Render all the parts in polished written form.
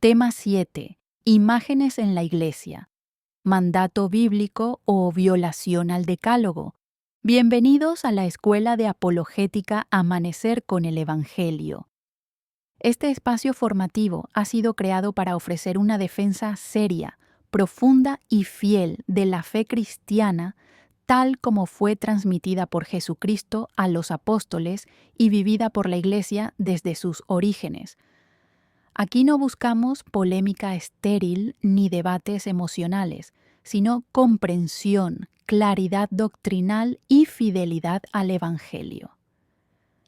Tema 7. Imágenes en la Iglesia. Mandato bíblico o violación al Decálogo. Bienvenidos a la Escuela de Apologética Amanecer con el Evangelio. Este espacio formativo ha sido creado para ofrecer una defensa seria, profunda y fiel de la fe cristiana, tal como fue transmitida por Jesucristo a los apóstoles y vivida por la Iglesia desde sus orígenes. Aquí no buscamos polémica estéril ni debates emocionales, sino comprensión, claridad doctrinal y fidelidad al Evangelio.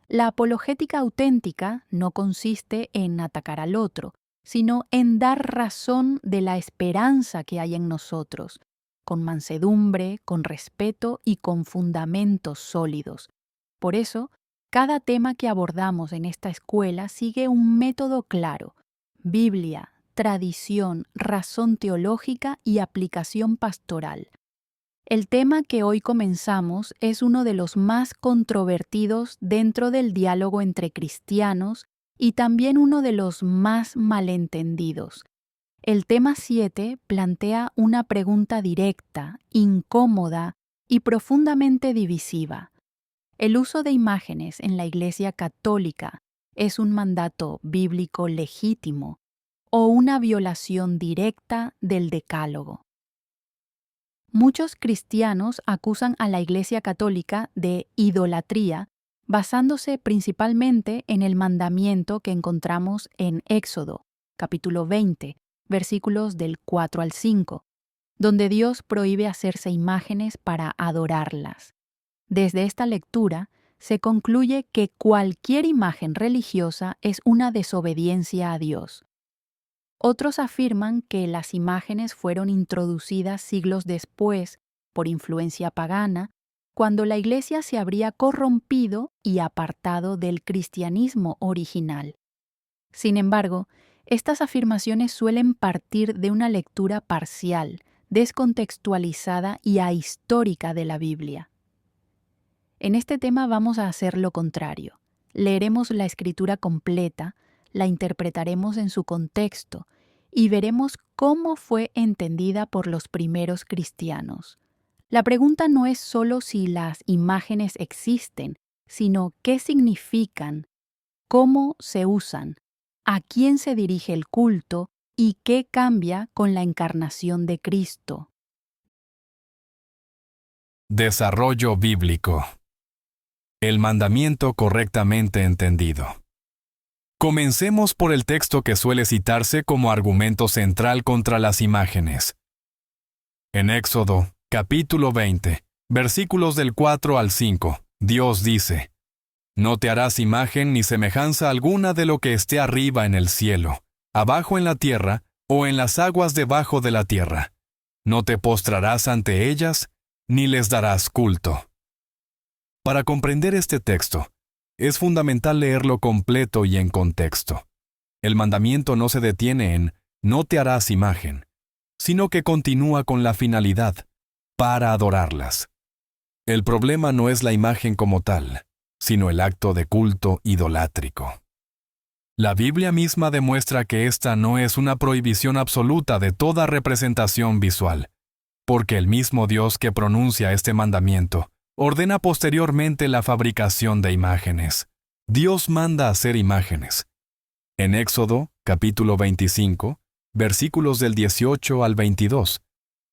La apologética auténtica no consiste en atacar al otro, sino en dar razón de la esperanza que hay en nosotros, con mansedumbre, con respeto y con fundamentos sólidos. Por eso, cada tema que abordamos en esta escuela sigue un método claro: Biblia, tradición, razón teológica y aplicación pastoral. El tema que hoy comenzamos es uno de los más controvertidos dentro del diálogo entre cristianos y también uno de los más malentendidos. El tema 7 plantea una pregunta directa, incómoda y profundamente divisiva. ¿El uso de imágenes en la Iglesia Católica es un mandato bíblico legítimo o una violación directa del Decálogo? Muchos cristianos acusan a la Iglesia Católica de idolatría basándose principalmente en el mandamiento que encontramos en Éxodo, capítulo 20, versículos del 4 al 5, donde Dios prohíbe hacerse imágenes para adorarlas. Desde esta lectura se concluye que cualquier imagen religiosa es una desobediencia a Dios. Otros afirman que las imágenes fueron introducidas siglos después, por influencia pagana, cuando la Iglesia se habría corrompido y apartado del cristianismo original. Sin embargo, estas afirmaciones suelen partir de una lectura parcial, descontextualizada y ahistórica de la Biblia. En este tema vamos a hacer lo contrario. Leeremos la Escritura completa, la interpretaremos en su contexto y veremos cómo fue entendida por los primeros cristianos. La pregunta no es solo si las imágenes existen, sino qué significan, cómo se usan, a quién se dirige el culto y qué cambia con la encarnación de Cristo. Desarrollo bíblico. El mandamiento correctamente entendido. Comencemos por el texto que suele citarse como argumento central contra las imágenes. En Éxodo, capítulo 20, versículos del 4 al 5, Dios dice: «No te harás imagen ni semejanza alguna de lo que esté arriba en el cielo, abajo en la tierra o en las aguas debajo de la tierra. No te postrarás ante ellas, ni les darás culto». Para comprender este texto, es fundamental leerlo completo y en contexto. El mandamiento no se detiene en «no te harás imagen», sino que continúa con la finalidad, para adorarlas. El problema no es la imagen como tal, sino el acto de culto idolátrico. La Biblia misma demuestra que esta no es una prohibición absoluta de toda representación visual, porque el mismo Dios que pronuncia este mandamiento ordena posteriormente la fabricación de imágenes. Dios manda hacer imágenes. En Éxodo, capítulo 25, versículos del 18 al 22,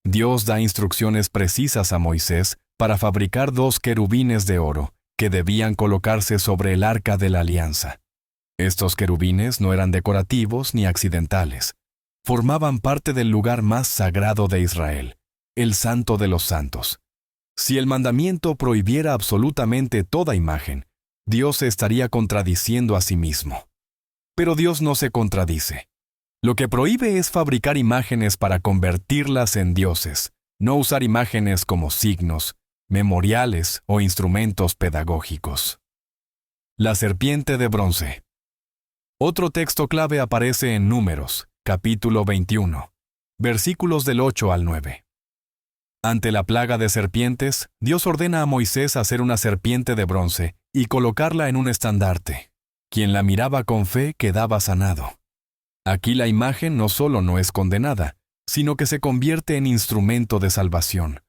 Dios da instrucciones precisas a Moisés para fabricar 2 querubines de oro que debían colocarse sobre el arca de la alianza. Estos querubines no eran decorativos ni accidentales. Formaban parte del lugar más sagrado de Israel, el Santo de los Santos. Si el mandamiento prohibiera absolutamente toda imagen, Dios se estaría contradiciendo a sí mismo. Pero Dios no se contradice. Lo que prohíbe es fabricar imágenes para convertirlas en dioses, no usar imágenes como signos, memoriales o instrumentos pedagógicos. La serpiente de bronce. Otro texto clave aparece en Números, capítulo 21, versículos del 8 al 9. Ante la plaga de serpientes, Dios ordena a Moisés hacer una serpiente de bronce y colocarla en un estandarte. Quien la miraba con fe quedaba sanado. Aquí la imagen no solo no es condenada, sino que se convierte en instrumento de salvación,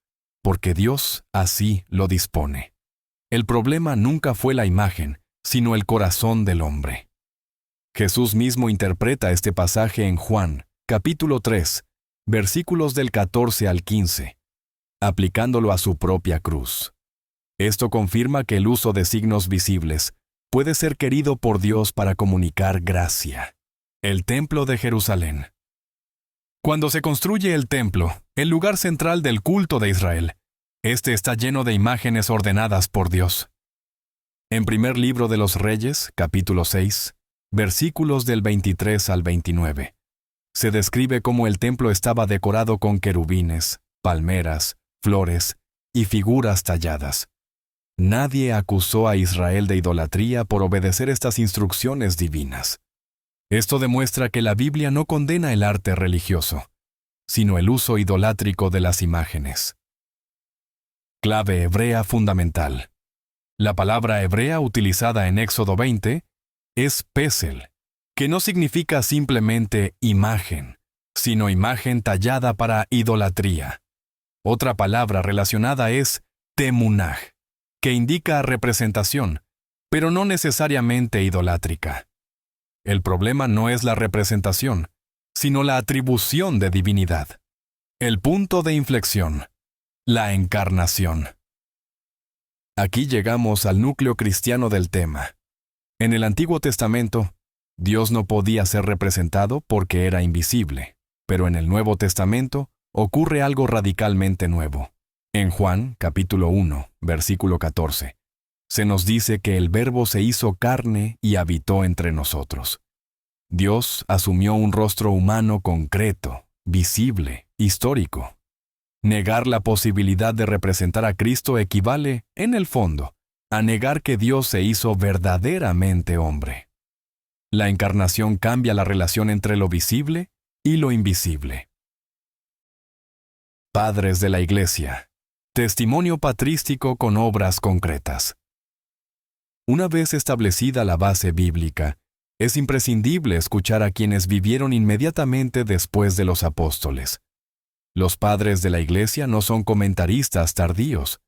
porque Dios así lo dispone. El problema nunca fue la imagen, sino el corazón del hombre. Jesús mismo interpreta este pasaje en Juan, capítulo 3, versículos del 14 al 15, aplicándolo a su propia cruz. Esto confirma que el uso de signos visibles puede ser querido por Dios para comunicar gracia. El Templo de Jerusalén. Cuando se construye el templo, el lugar central del culto de Israel, este está lleno de imágenes ordenadas por Dios. En Primer Libro de los Reyes, capítulo 6, versículos del 23 al 29, se describe cómo el templo estaba decorado con querubines, palmeras, flores y figuras talladas. Nadie acusó a Israel de idolatría por obedecer estas instrucciones divinas. Esto demuestra que la Biblia no condena el arte religioso, sino el uso idolátrico de las imágenes. Clave hebrea fundamental. La palabra hebrea utilizada en Éxodo 20 es pesel, que no significa simplemente imagen, sino imagen tallada para idolatría. Otra palabra relacionada es temunaj, que indica representación, pero no necesariamente idolátrica. El problema no es la representación, sino la atribución de divinidad. El punto de inflexión, la encarnación. Aquí llegamos al núcleo cristiano del tema. En el Antiguo Testamento, Dios no podía ser representado porque era invisible, pero en el Nuevo Testamento ocurre algo radicalmente nuevo. En Juan, capítulo 1, versículo 14, se nos dice que el Verbo se hizo carne y habitó entre nosotros. Dios asumió un rostro humano concreto, visible, histórico. Negar la posibilidad de representar a Cristo equivale, en el fondo, a negar que Dios se hizo verdaderamente hombre. La encarnación cambia la relación entre lo visible y lo invisible. Padres de la Iglesia. Testimonio patrístico con obras concretas. Una vez establecida la base bíblica, es imprescindible escuchar a quienes vivieron inmediatamente después de los apóstoles. Los padres de la Iglesia no son comentaristas tardíos.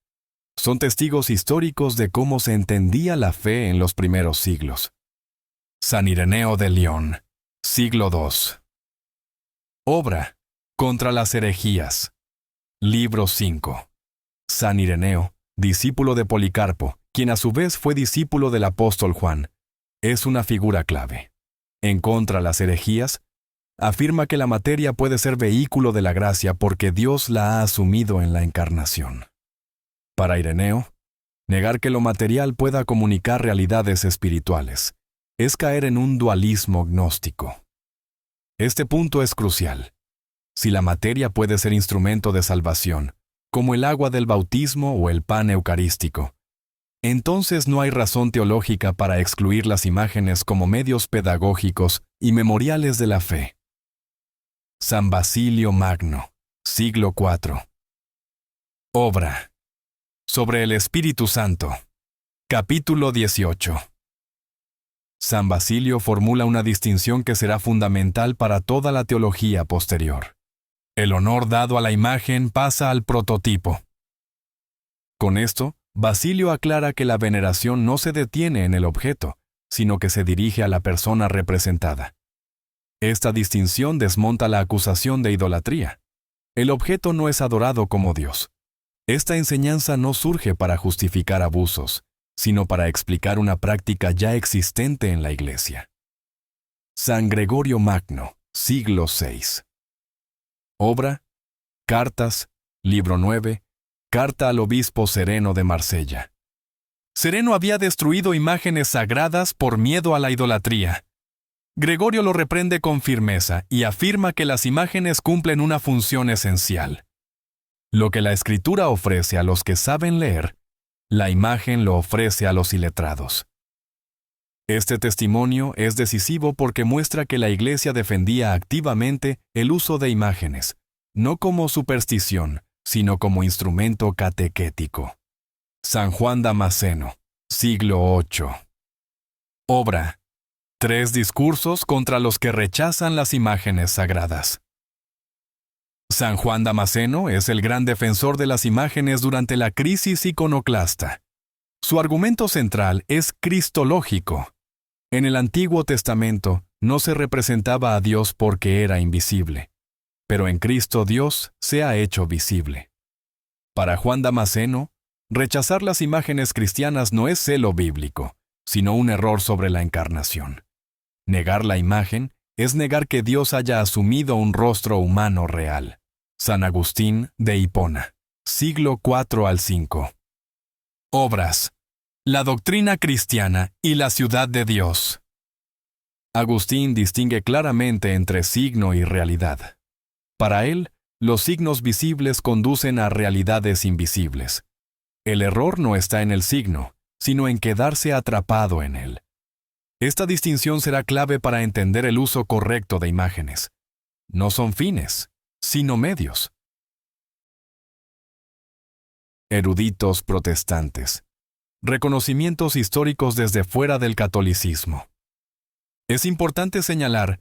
Son testigos históricos de cómo se entendía la fe en los primeros siglos. San Ireneo de León, siglo II. Obra contra las herejías. Libro 5. San Ireneo, discípulo de Policarpo, quien a su vez fue discípulo del apóstol Juan, es una figura clave. En contra las herejías, afirma que la materia puede ser vehículo de la gracia porque Dios la ha asumido en la encarnación. Para Ireneo, negar que lo material pueda comunicar realidades espirituales es caer en un dualismo gnóstico. Este punto es crucial. Si la materia puede ser instrumento de salvación, como el agua del bautismo o el pan eucarístico, entonces no hay razón teológica para excluir las imágenes como medios pedagógicos y memoriales de la fe. San Basilio Magno, siglo IV. Obra sobre el Espíritu Santo. Capítulo 18. San Basilio formula una distinción que será fundamental para toda la teología posterior. El honor dado a la imagen pasa al prototipo. Con esto, Basilio aclara que la veneración no se detiene en el objeto, sino que se dirige a la persona representada. Esta distinción desmonta la acusación de idolatría. El objeto no es adorado como Dios. Esta enseñanza no surge para justificar abusos, sino para explicar una práctica ya existente en la Iglesia. San Gregorio Magno, siglo VI. Obra, Cartas, libro 9, Carta al obispo Sereno de Marsella. Sereno había destruido imágenes sagradas por miedo a la idolatría. Gregorio lo reprende con firmeza y afirma que las imágenes cumplen una función esencial. Lo que la Escritura ofrece a los que saben leer, la imagen lo ofrece a los iletrados. Este testimonio es decisivo porque muestra que la Iglesia defendía activamente el uso de imágenes, no como superstición, sino como instrumento catequético. San Juan Damasceno, siglo VIII. Obra, 3 discursos contra los que rechazan las imágenes sagradas. San Juan Damasceno es el gran defensor de las imágenes durante la crisis iconoclasta. Su argumento central es cristológico. En el Antiguo Testamento no se representaba a Dios porque era invisible, pero en Cristo Dios se ha hecho visible. Para Juan Damasceno, rechazar las imágenes cristianas no es celo bíblico, sino un error sobre la encarnación. Negar la imagen es negar que Dios haya asumido un rostro humano real. San Agustín de Hipona, siglo IV al V. Obras. La doctrina cristiana y la ciudad de Dios. Agustín distingue claramente entre signo y realidad. Para él, los signos visibles conducen a realidades invisibles. El error no está en el signo, sino en quedarse atrapado en él. Esta distinción será clave para entender el uso correcto de imágenes. No son fines, sino medios. Eruditos protestantes. Reconocimientos históricos desde fuera del catolicismo. Es importante señalar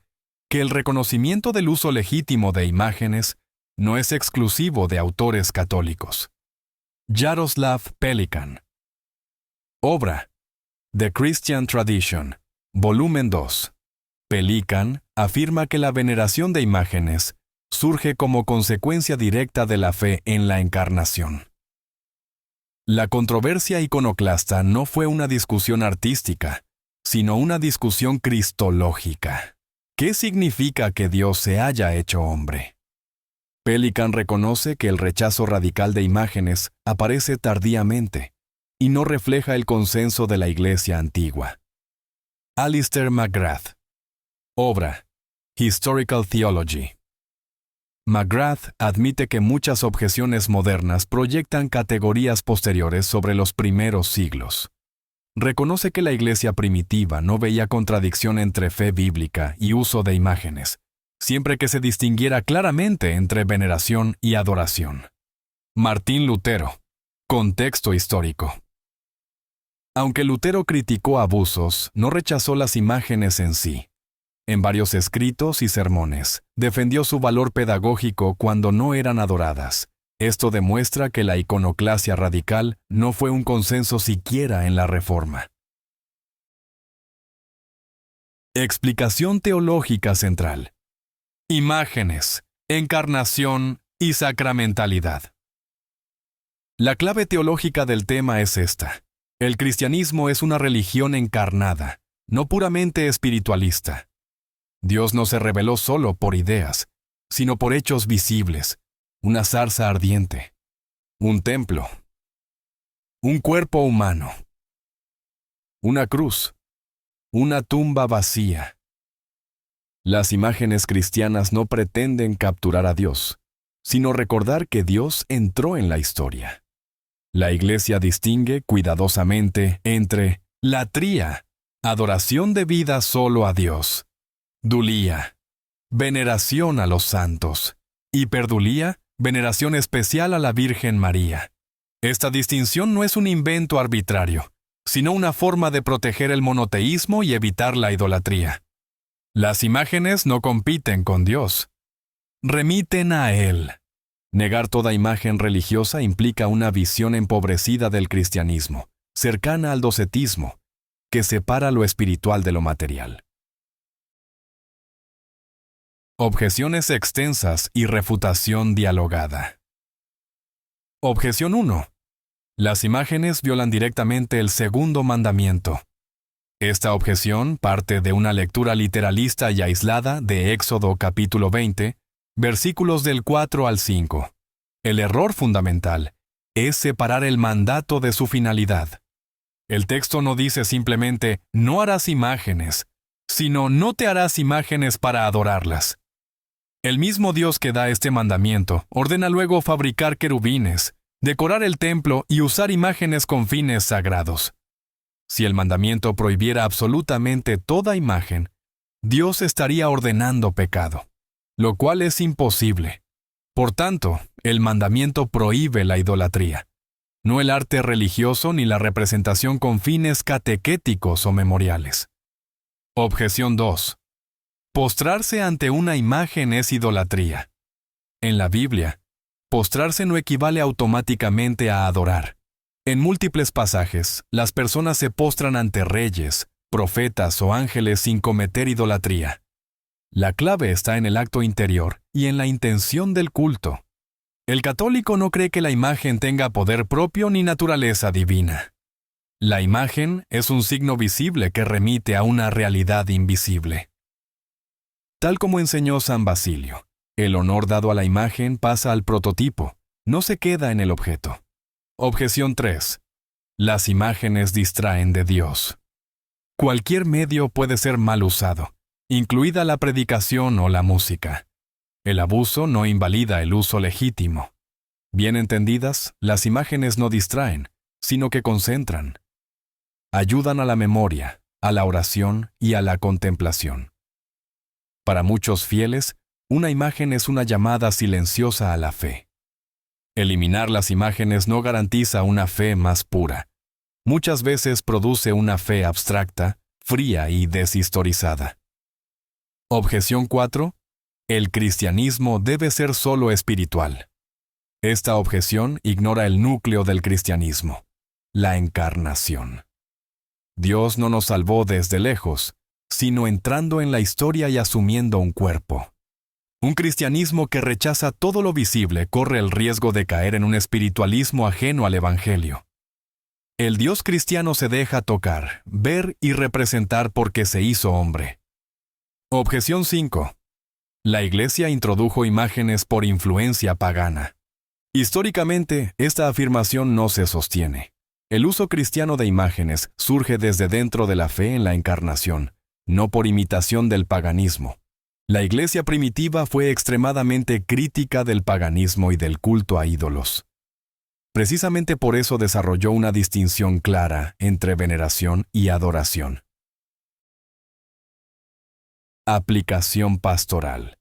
que el reconocimiento del uso legítimo de imágenes no es exclusivo de autores católicos. Jaroslav Pelikan. Obra. The Christian Tradition, volumen 2. Pelikan afirma que la veneración de imágenes surge como consecuencia directa de la fe en la encarnación. La controversia iconoclasta no fue una discusión artística, sino una discusión cristológica. ¿Qué significa que Dios se haya hecho hombre? Pelikan reconoce que el rechazo radical de imágenes aparece tardíamente y no refleja el consenso de la Iglesia antigua. Alister McGrath. Obra. Historical Theology. McGrath admite que muchas objeciones modernas proyectan categorías posteriores sobre los primeros siglos. Reconoce que la Iglesia primitiva no veía contradicción entre fe bíblica y uso de imágenes, siempre que se distinguiera claramente entre veneración y adoración. Martín Lutero. Contexto histórico. Aunque Lutero criticó abusos, no rechazó las imágenes en sí. En varios escritos y sermones, defendió su valor pedagógico cuando no eran adoradas. Esto demuestra que la iconoclasia radical no fue un consenso siquiera en la Reforma. Explicación teológica central. Imágenes, encarnación y sacramentalidad. La clave teológica del tema es esta. El cristianismo es una religión encarnada, no puramente espiritualista. Dios no se reveló solo por ideas, sino por hechos visibles, una zarza ardiente, un templo, un cuerpo humano, una cruz, una tumba vacía. Las imágenes cristianas no pretenden capturar a Dios, sino recordar que Dios entró en la historia. La Iglesia distingue cuidadosamente entre latría, adoración debida solo a Dios, dulía, veneración a los santos, y perdulía, veneración especial a la Virgen María. Esta distinción no es un invento arbitrario, sino una forma de proteger el monoteísmo y evitar la idolatría. Las imágenes no compiten con Dios. Remiten a Él. Negar toda imagen religiosa implica una visión empobrecida del cristianismo, cercana al docetismo, que separa lo espiritual de lo material. Objeciones extensas y refutación dialogada. Objeción 1. Las imágenes violan directamente el segundo mandamiento. Esta objeción parte de una lectura literalista y aislada de Éxodo capítulo 20, versículos del 4 al 5. El error fundamental es separar el mandato de su finalidad. El texto no dice simplemente «no harás imágenes», sino «no te harás imágenes para adorarlas». El mismo Dios que da este mandamiento ordena luego fabricar querubines, decorar el templo y usar imágenes con fines sagrados. Si el mandamiento prohibiera absolutamente toda imagen, Dios estaría ordenando pecado, lo cual es imposible. Por tanto, el mandamiento prohíbe la idolatría, no el arte religioso ni la representación con fines catequéticos o memoriales. Objeción 2. Postrarse ante una imagen es idolatría. En la Biblia, postrarse no equivale automáticamente a adorar. En múltiples pasajes, las personas se postran ante reyes, profetas o ángeles sin cometer idolatría. La clave está en el acto interior y en la intención del culto. El católico no cree que la imagen tenga poder propio ni naturaleza divina. La imagen es un signo visible que remite a una realidad invisible. Tal como enseñó San Basilio, el honor dado a la imagen pasa al prototipo, no se queda en el objeto. Objeción 3. Las imágenes distraen de Dios. Cualquier medio puede ser mal usado, incluida la predicación o la música. El abuso no invalida el uso legítimo. Bien entendidas, las imágenes no distraen, sino que concentran. Ayudan a la memoria, a la oración y a la contemplación. Para muchos fieles, una imagen es una llamada silenciosa a la fe. Eliminar las imágenes no garantiza una fe más pura. Muchas veces produce una fe abstracta, fría y deshistorizada. Objeción 4. El cristianismo debe ser solo espiritual. Esta objeción ignora el núcleo del cristianismo, la encarnación. Dios no nos salvó desde lejos, sino entrando en la historia y asumiendo un cuerpo. Un cristianismo que rechaza todo lo visible corre el riesgo de caer en un espiritualismo ajeno al Evangelio. El Dios cristiano se deja tocar, ver y representar porque se hizo hombre. Objeción 5. La Iglesia introdujo imágenes por influencia pagana. Históricamente, esta afirmación no se sostiene. El uso cristiano de imágenes surge desde dentro de la fe en la encarnación, no por imitación del paganismo. La Iglesia primitiva fue extremadamente crítica del paganismo y del culto a ídolos. Precisamente por eso desarrolló una distinción clara entre veneración y adoración. Aplicación pastoral.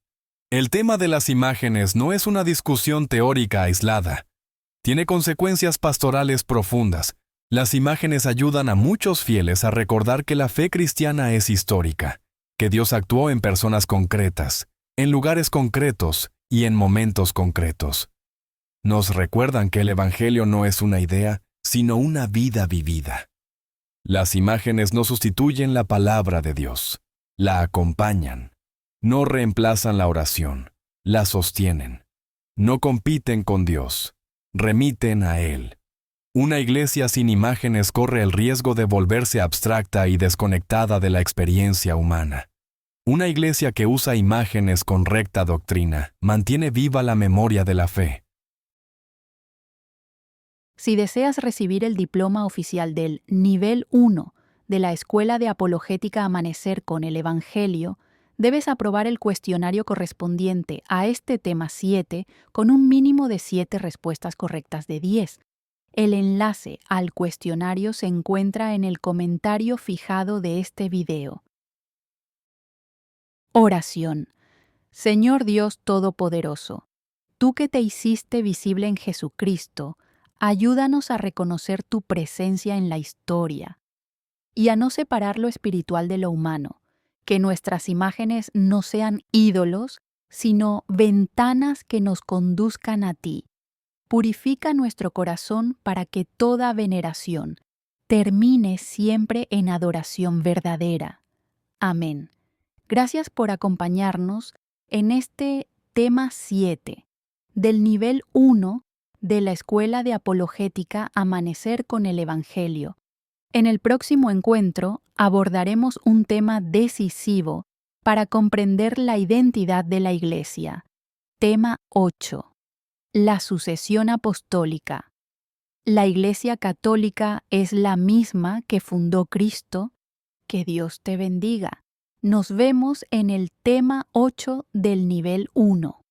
El tema de las imágenes no es una discusión teórica aislada. Tiene consecuencias pastorales profundas. Las imágenes ayudan a muchos fieles a recordar que la fe cristiana es histórica, que Dios actuó en personas concretas, en lugares concretos y en momentos concretos. Nos recuerdan que el Evangelio no es una idea, sino una vida vivida. Las imágenes no sustituyen la palabra de Dios, la acompañan. No reemplazan la oración, la sostienen. No compiten con Dios, remiten a Él. Una iglesia sin imágenes corre el riesgo de volverse abstracta y desconectada de la experiencia humana. Una iglesia que usa imágenes con recta doctrina mantiene viva la memoria de la fe. Si deseas recibir el diploma oficial del Nivel 1 de la Escuela de Apologética Amanecer con el Evangelio, debes aprobar el cuestionario correspondiente a este tema 7 con un mínimo de 7 respuestas correctas de 10. El enlace al cuestionario se encuentra en el comentario fijado de este video. Oración. Señor Dios Todopoderoso, tú que te hiciste visible en Jesucristo, ayúdanos a reconocer tu presencia en la historia y a no separar lo espiritual de lo humano, que nuestras imágenes no sean ídolos, sino ventanas que nos conduzcan a ti. Purifica nuestro corazón para que toda veneración termine siempre en adoración verdadera. Amén. Gracias por acompañarnos en este tema 7 del nivel 1 de la Escuela de Apologética Amanecer con el Evangelio. En el próximo encuentro abordaremos un tema decisivo para comprender la identidad de la Iglesia. Tema 8. La sucesión apostólica. La Iglesia Católica es la misma que fundó Cristo. Que Dios te bendiga. Nos vemos en el tema 8 del nivel 1.